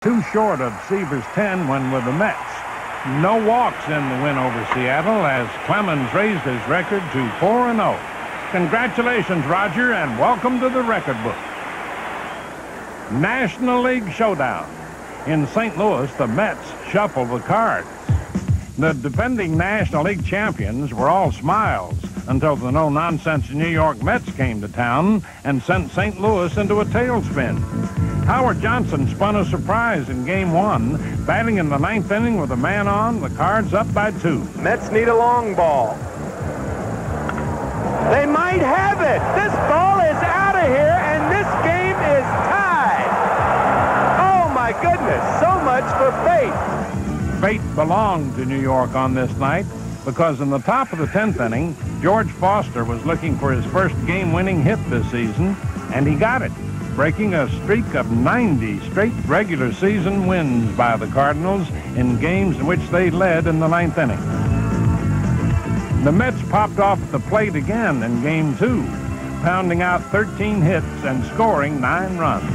2 short of Seaver's 10 when with the Mets. No walks in the win over Seattle as Clemens raised his record to 4-0. Congratulations, Roger, and welcome to the record book. National League Showdown. In St. Louis, the Mets shuffled the cards. The defending National League champions were all smiles until the no-nonsense New York Mets came to town and sent St. Louis into a tailspin. Howard Johnson spun a surprise in Game 1, batting in the 9th inning with a man on, the Cards up by 2. Mets need a long ball. They might have it. This ball is out of here, and this game is tied. Oh, my goodness, so much for fate. Fate belonged to New York on this night because in the top of the 10th inning, George Foster was looking for his first game-winning hit this season, and he got it, breaking a streak of 90 straight regular season wins by the Cardinals in games in which they led in the 9th inning. The Mets popped off at the plate again in Game 2, pounding out 13 hits and scoring 9 runs.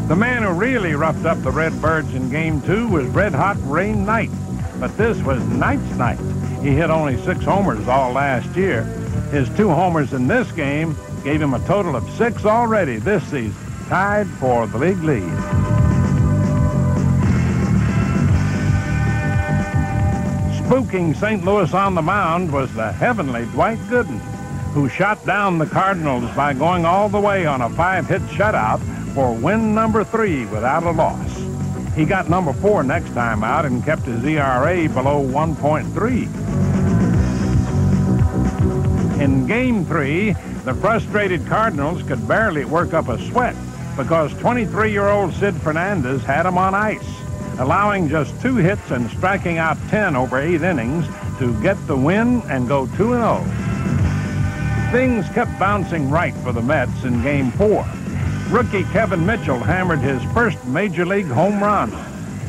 The man who really roughed up the Redbirds in Game 2 was Red Hot Ray Knight. But this was Knight's night. He hit only 6 homers all last year. His 2 homers in this game gave him a total of 6 already this season, tied for the league lead. Spooking St. Louis on the mound was the heavenly Dwight Gooden, who shot down the Cardinals by going all the way on a 5-hit shutout for win number 3 without a loss. He got number 4 next time out and kept his ERA below 1.3. In Game 3, the frustrated Cardinals could barely work up a sweat because 23-year-old Sid Fernandez had him on ice, allowing just 2 hits and striking out 10 over 8 innings to get the win and go 2-0. Things kept bouncing right for the Mets in Game 4. Rookie Kevin Mitchell hammered his first Major League home run,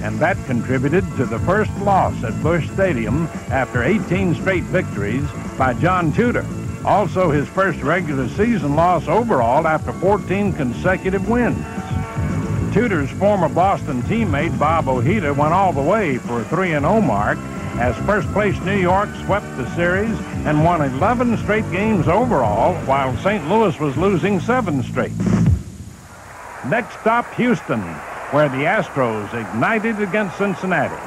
and that contributed to the first loss at Busch Stadium after 18 straight victories by John Tudor. Also his first regular season loss overall after 14 consecutive wins. Tudor's former Boston teammate Bob Ojeda went all the way for a 3-0 mark as first-place New York swept the series and won 11 straight games overall while St. Louis was losing 7 straight. Next stop, Houston, where the Astros ignited against Cincinnati.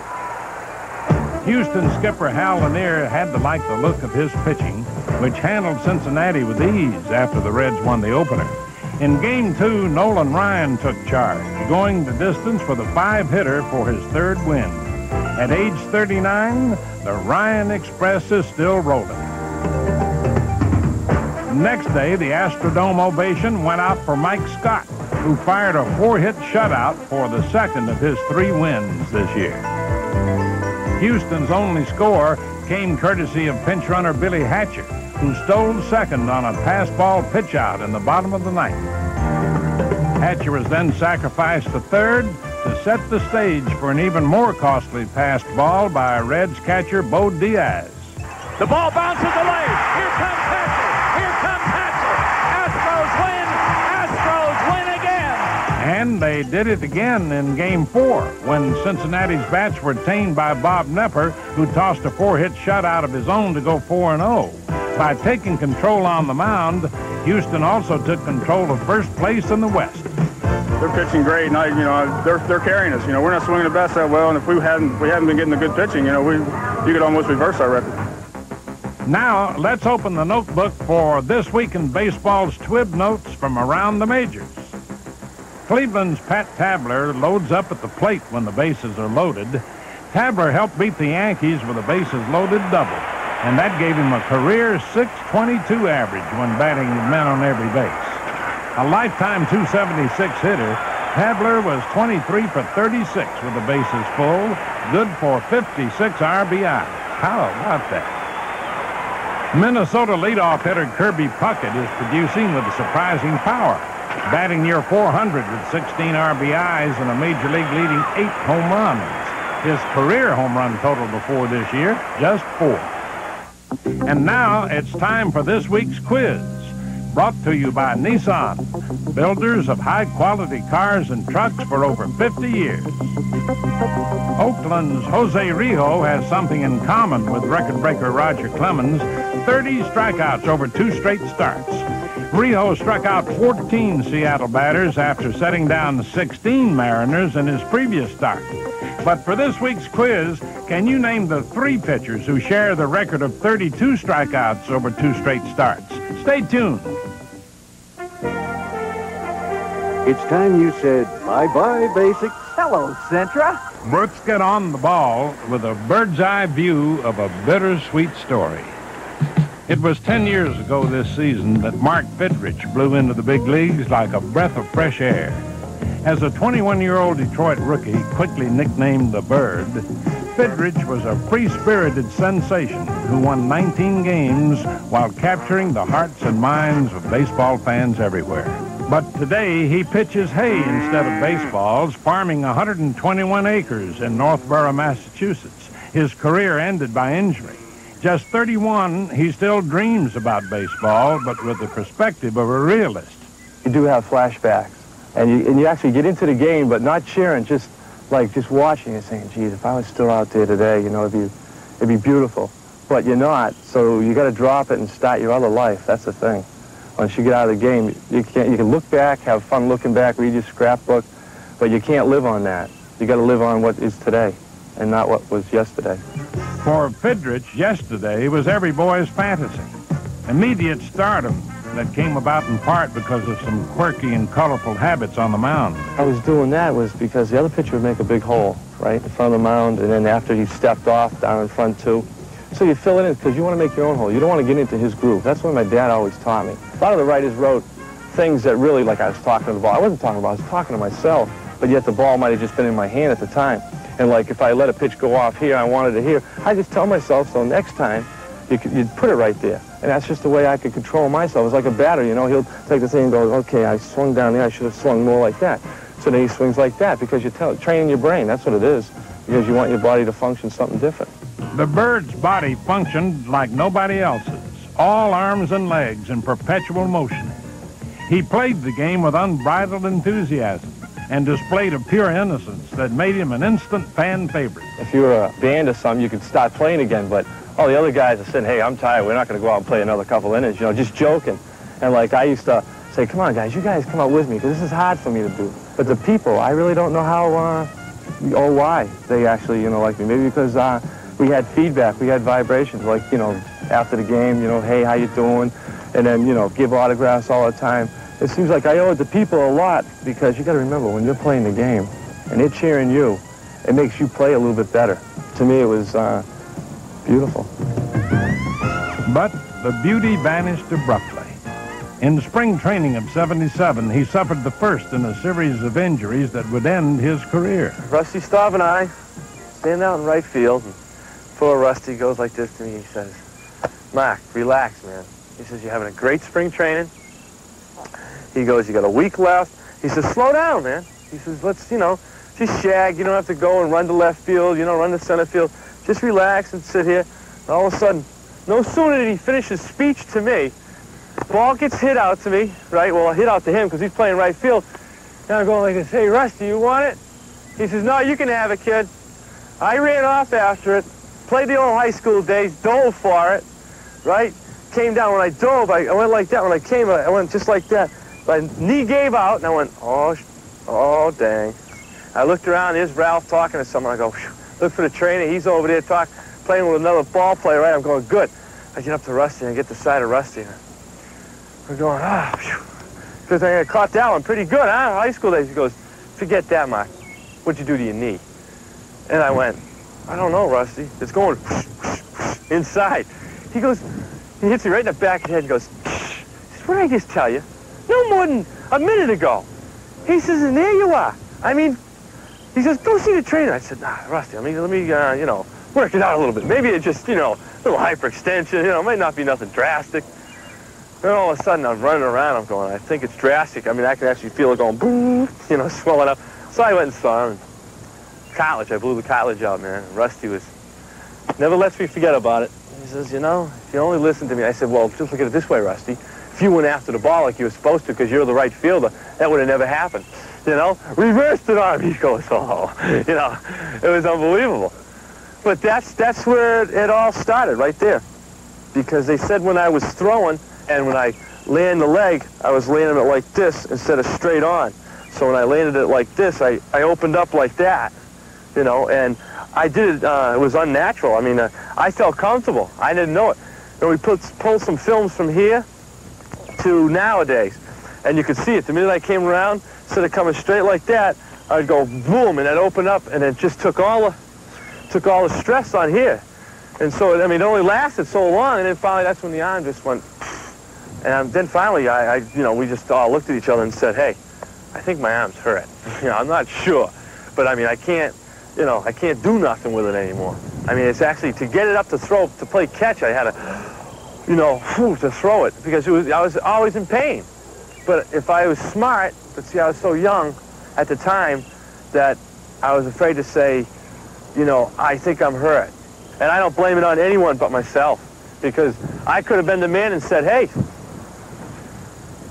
Houston skipper Hal Lanier had to like the look of his pitching, which handled Cincinnati with ease after the Reds won the opener. In Game 2, Nolan Ryan took charge, going the distance with a 5-hitter for his 3rd win. At age 39, the Ryan Express is still rolling. Next day, the Astrodome ovation went out for Mike Scott, who fired a 4-hit shutout for the 2nd of his 3 wins this year. Houston's only score came courtesy of pinch runner Billy Hatcher, who stole second on a pass ball pitch out in the bottom of the 9th. Hatcher was then sacrificed to third to set the stage for an even more costly passed ball by Reds catcher Bo Diaz. The ball bounces away. Here comes Hatcher. Here comes Hatcher. Astros win. Astros win again. And they did it again in Game 4 when Cincinnati's bats were tamed by Bob Knepper, who tossed a 4-hit shutout of his own to go 4-0. By taking control on the mound, Houston also took control of first place in the West. They're pitching great, and they're carrying us. We're not swinging the bats that well, and if we hadn't been getting the good pitching, you could almost reverse our record. Now let's open the notebook for This Week in Baseball's Twib Notes from around the majors. Cleveland's Pat Tabler loads up at the plate when the bases are loaded. Tabler helped beat the Yankees with a bases loaded double, and that gave him a career .622 average when batting with men on every base. A lifetime .276 hitter, Tabler was 23 for 36 with the bases full, good for 56 RBI. How about that? Minnesota leadoff hitter Kirby Puckett is producing with surprising power, batting near .400 with 16 RBIs and a Major League leading 8 home runs. His career home run total before this year, just 4. And now it's time for this week's quiz, brought to you by Nissan, builders of high-quality cars and trucks for over 50 years. Oakland's Jose Rijo has something in common with record-breaker Roger Clemens, 30 strikeouts over 2 straight starts. Rijo struck out 14 Seattle batters after setting down 16 Mariners in his previous start. But for this week's quiz, can you name the 3 pitchers who share the record of 32 strikeouts over 2 straight starts? Stay tuned. It's time you said bye-bye, basics. Hello, Centra. Let's get on the ball with a bird's-eye view of a bittersweet story. It was 10 years ago this season that Mark Fidrich blew into the big leagues like a breath of fresh air. As a 21-year-old Detroit rookie, quickly nicknamed the Bird, Fidrich was a free-spirited sensation who won 19 games while capturing the hearts and minds of baseball fans everywhere. But today, he pitches hay instead of baseballs, farming 121 acres in Northborough, Massachusetts. His career ended by injury. Just 31, he still dreams about baseball, but with the perspective of a realist. You do have flashbacks, and you actually get into the game, but not cheering, just watching and saying, geez, if I was still out there today, you know, it'd be beautiful. But you're not, so you got to drop it and start your other life. That's the thing. Once you get out of the game, you can look back, have fun looking back, read your scrapbook, but you can't live on that. You got to live on what is today and not what was yesterday. For Fidrich, yesterday was every boy's fantasy. Immediate stardom that came about in part because of some quirky and colorful habits on the mound. I was doing that was because the other pitcher would make a big hole right in front of the mound, and then after he stepped off, down in front too. So you fill it in because you want to make your own hole. You don't want to get into his groove. That's what my dad always taught me. A lot of the writers wrote things that really, like I was talking to the ball. I wasn't talking about, I was talking to myself, but yet the ball might have just been in my hand at the time. And like if I let a pitch go off here, I wanted it here, I just tell myself, so next time, you'd put it right there. And that's just the way I could control myself. It's like a batter, you know, he'll take the thing and go, okay, I swung down there, I should have swung more like that. So then he swings like that because you're training your brain, that's what it is, because you want your body to function something different. The Bird's body functioned like nobody else's, all arms and legs in perpetual motion. He played the game with unbridled enthusiasm and displayed a pure innocence that made him an instant fan favorite. If you were a band or something, you could start playing again, but all the other guys are saying, hey, I'm tired, we're not going to go out and play another couple innings, you know, just joking. And like I used to say, come on, guys, you guys come out with me, because this is hard for me to do. But the people, I really don't know how or why they actually, you know, like me. Maybe because we had feedback, we had vibrations, like, you know, after the game, you know, hey, how you doing? And then, you know, give autographs all the time. It seems like I owe it to people a lot, because you got to remember, when you're playing the game and they're cheering you, it makes you play a little bit better. To me, it was beautiful. But the beauty vanished abruptly. In spring training of '77, he suffered the first in a series of injuries that would end his career. Rusty Staub and I stand out in right field, and poor Rusty goes like this to me. He says, Mark, relax, man. He says, you're having a great spring training. He goes, you got a week left. He says, slow down, man. He says, let's, you know, just shag. You don't have to go and run to left field, you know, run to center field. Just relax and sit here. And all of a sudden, no sooner did he finish his speech to me, ball gets hit out to me, right? Well, hit out to him because he's playing right field. Now I'm going like this, hey, Rusty, you want it? He says, no, you can have it, kid. I ran off after it, played the old high school days, dove for it, right? Came down. When I dove, I went like that. When I came, I went just like that. My knee gave out, and I went, oh, dang. I looked around, there's Ralph talking to someone. I go, look for the trainer. He's over there playing with another ball player, right? I'm going, good. I get up to Rusty and get the side of Rusty. We're going, because I caught that one pretty good, huh? High school days. He goes, forget that, Mark. What'd you do to your knee? And I went, I don't know, Rusty. It's going inside. He goes, he hits me right in the back of the head and goes, what did I just tell you? No more than a minute ago. He says, and there you are. I mean, he says, go see the trainer. I said, nah, Rusty, let me, you know, work it out a little bit. Maybe it's just, you know, a little hyperextension, you know, it might not be nothing drastic. Then all of a sudden, I'm running around, I'm going, I think it's drastic. I mean, I can actually feel it going, boom, you know, swelling up. So I went and saw him. cartilage. I blew the cartilage out, man. Rusty never lets me forget about it. He says, you know, if you only listen to me. I said, well, just look at it this way, Rusty. If you went after the ball like you were supposed to because you're the right fielder, that would have never happened. You know, reversed it on me. He goes, oh, you know, it was unbelievable. But that's where it all started, right there. Because they said when I was throwing and when I land the leg, I was landing it like this instead of straight on. So when I landed it like this, I opened up like that, you know, and I did it, it was unnatural. I mean, I felt comfortable. I didn't know it. And we pulled some films from here to nowadays, and you could see it. The minute I came around, instead of coming straight like that, I'd go boom, and I'd open up, and it just took all the stress on here. And so, I mean, it only lasted so long, and then finally that's when the arm just went. And then finally, you know, we just all looked at each other and said, hey, I think my arm's hurt. You know, I'm not sure. But, I mean, I can't, you know, I can't do nothing with it anymore. I mean, it's actually, to get it up to throw, to play catch, I had to, you know, to throw it, because I was always in pain. But if I was smart, but see, I was so young at the time that I was afraid to say, you know, I think I'm hurt. And I don't blame it on anyone but myself, because I could have been the man and said, hey,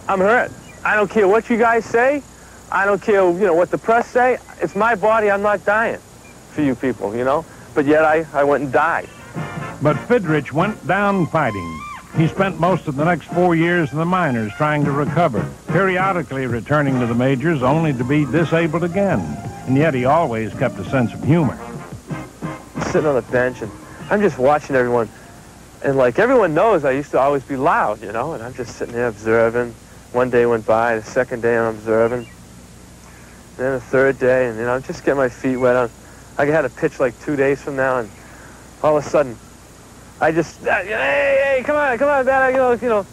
I'm hurt. I don't care what you guys say. I don't care, you know, what the press say. It's my body. I'm not dying for you people, you know. But yet I went and died. But Fidrich went down fighting. He spent most of the next 4 years in the minors trying to recover, periodically returning to the majors only to be disabled again. And yet he always kept a sense of humor. Sitting on the bench, and I'm just watching everyone. And like everyone knows, I used to always be loud, you know, and I'm just sitting there observing. One day went by, the second day I'm observing. Then the third day, and, you know, I'm just getting my feet wet. I had a pitch like 2 days from now, and all of a sudden, I just, hey, come on, man, you know,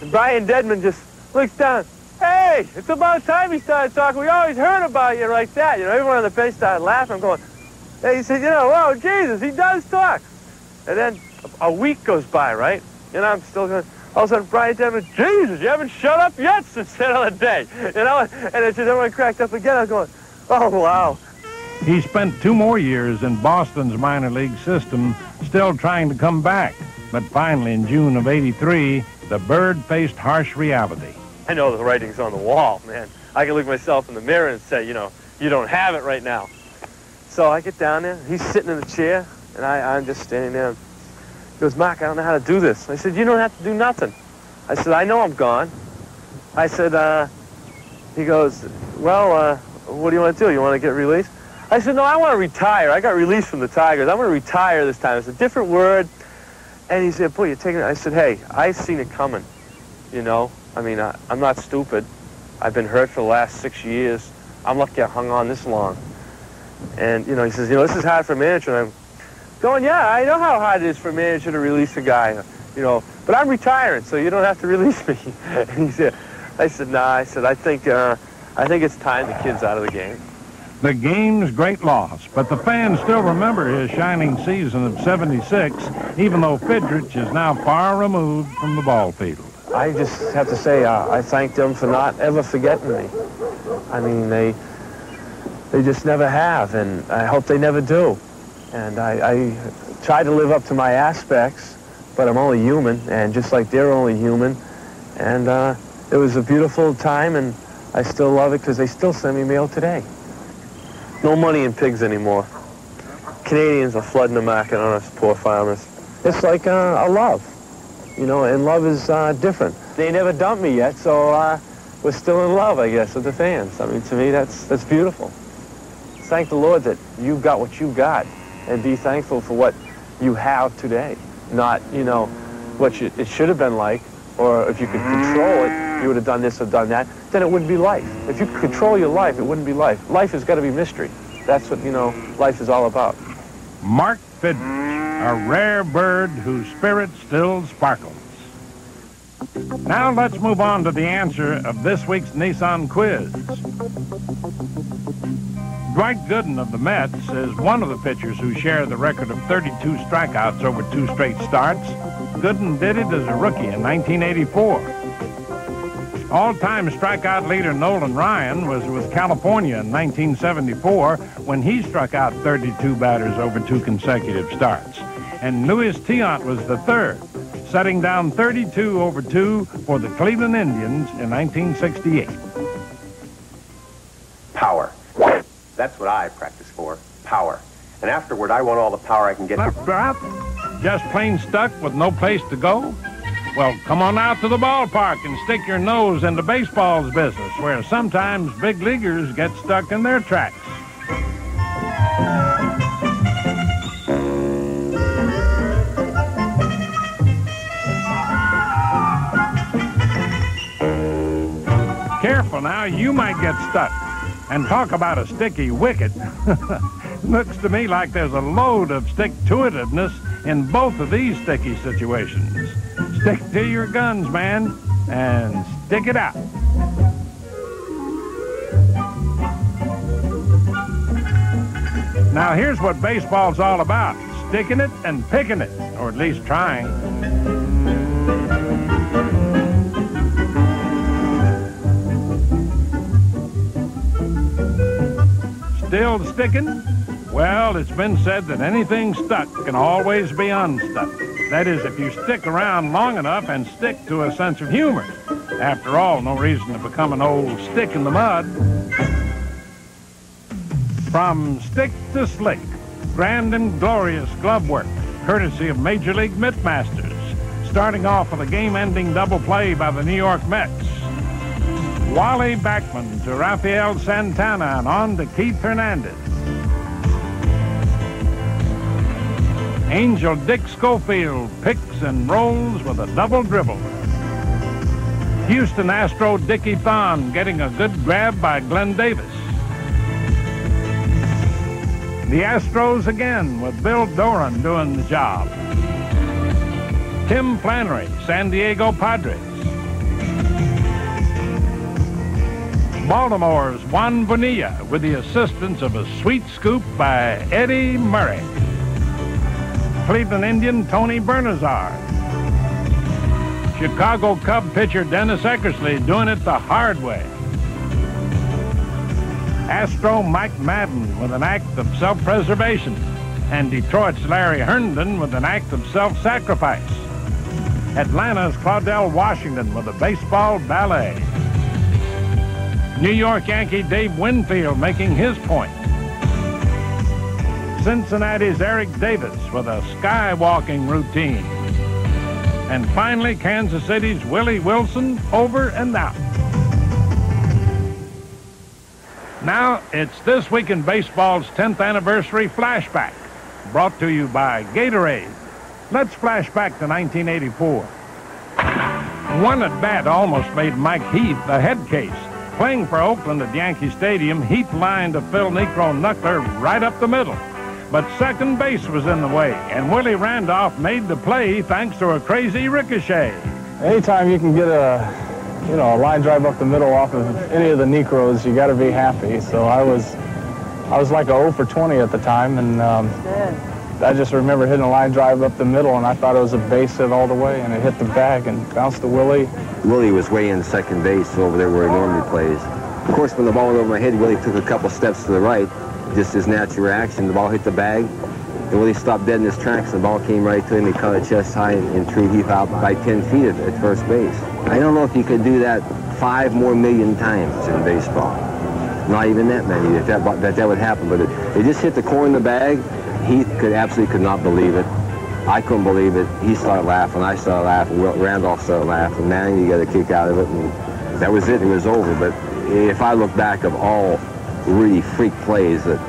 and Brian Deadman just looks down. Hey, it's about time he started talking. We always heard about you like that. You know, everyone on the bench started laughing. I'm going, hey, he said, you know, whoa, Jesus, he does talk. And then a week goes by, right? You know, I'm still going, all of a sudden, Brian Deadman, Jesus, you haven't shut up yet since the other day. You know, and it's just everyone cracked up again. I was going, oh, wow. He spent 2 more years in Boston's minor league system, still trying to come back. But finally, in June of '83, the Bird faced harsh reality. I know the writing's on the wall, man. I can look at myself in the mirror and say, you know, you don't have it right now. So I get down there. He's sitting in the chair, and I'm just standing there. He goes, Mark, I don't know how to do this. I said, you don't have to do nothing. I said, I know I'm gone. I said, he goes, well, what do you want to do? You want to get released? I said, no, I want to retire. I got released from the Tigers. I'm going to retire this time. It's a different word. And he said, boy, you're taking it. I said, hey, I've seen it coming, you know. I mean, I'm not stupid. I've been hurt for the last 6 years. I'm lucky I hung on this long. And, you know, he says, you know, this is hard for a manager. And I'm going, yeah, I know how hard it is for a manager to release a guy, you know, but I'm retiring, so you don't have to release me. And he said, I said, nah, I said, I think it's time the kid's out of the game. The game's great loss, but the fans still remember his shining season of '76, even though Fidrich is now far removed from the ball field. I just have to say I thank them for not ever forgetting me. I mean, they just never have, and I hope they never do. And I try to live up to my aspects, but I'm only human, and just like they're only human. And it was a beautiful time, and I still love it because they still send me mail today. No money in pigs anymore. Canadians are flooding the market on us poor farmers. It's like a love, you know, and love is different. They never dumped me yet, so we're still in love, I guess, with the fans. I mean, to me, that's beautiful. Thank the Lord that you got what you got, and be thankful for what you have today. Not, you know, what it should have been like, or if you could control it, you would have done this or done that, then it wouldn't be life. If you could control your life, it wouldn't be life. Life has got to be mystery. That's what, you know, life is all about. Mark Fidrich, a rare bird whose spirit still sparkles. Now let's move on to the answer of this week's Nissan quiz. Dwight Gooden of the Mets is one of the pitchers who share the record of 32 strikeouts over 2 straight starts. Gooden did it as a rookie in 1984. All-time strikeout leader Nolan Ryan was with California in 1974 when he struck out 32 batters over 2 consecutive starts. And Luis Tiant was the third, setting down 32 over 2 for the Cleveland Indians in 1968. Power. That's what I practice for, power. And afterward, I want all the power I can get. Just plain stuck with no place to go? Well, come on out to the ballpark and stick your nose into baseball's business, where sometimes big leaguers get stuck in their tracks. Careful now, you might get stuck. And talk about a sticky wicket. Looks to me like there's a load of stick-to-itiveness in both of these sticky situations. Stick to your guns, man, and stick it out. Now, here's what baseball's all about. Sticking it and picking it, or at least trying. Still sticking? Well, it's been said that anything stuck can always be unstuck. That is, if you stick around long enough and stick to a sense of humor. After all, no reason to become an old stick in the mud. From stick to slick, grand and glorious glove work, courtesy of Major League Mitt Masters, starting off with a game-ending double play by the New York Mets. Wally Backman to Rafael Santana and on to Keith Hernandez. Angel Dick Schofield picks and rolls with a double dribble. Houston Astro Dickie Thon getting a good grab by Glenn Davis. The Astros again with Bill Doran doing the job. Tim Flannery, San Diego Padres. Baltimore's Juan Bonilla with the assistance of a sweet scoop by Eddie Murray. Cleveland Indian Tony Bernazar. Chicago Cub pitcher Dennis Eckersley doing it the hard way. Astro Mike Madden with an act of self-preservation. And Detroit's Larry Herndon with an act of self-sacrifice. Atlanta's Claudell Washington with a baseball ballet. New York Yankee Dave Winfield making his point. Cincinnati's Eric Davis with a skywalking routine. And finally, Kansas City's Willie Wilson over and out. Now, it's This Week in Baseball's 10th anniversary flashback, brought to you by Gatorade. Let's flash back to 1984. One at bat almost made Mike Heath a head case. Playing for Oakland at Yankee Stadium, Heath lined a Phil Necro knuckler right up the middle. But second base was in the way, and Willie Randolph made the play thanks to a crazy ricochet. Anytime you can get a line drive up the middle off of any of the Necros, you got to be happy. So I was like a 0 for 20 at the time, and I just remember hitting a line drive up the middle, and I thought it was a base hit all the way, and it hit the bag and bounced to Willie. Willie was way in second base over there where he normally plays. Of course, when the ball went over my head, Willie took a couple steps to the right, just his natural reaction. The ball hit the bag, and Willie stopped dead in his tracks. The ball came right to him. He caught it chest high and threw Heath out by 10 feet at first base. I don't know if you could do that 5 more million times in baseball. Not even that many, that would happen. But it just hit the corner of the bag. Heath absolutely could not believe it. I couldn't believe it. He started laughing. I started laughing. Randolph started laughing. Man, you got a kick out of it. And that was it. It was over. But if I look back of all really freak plays that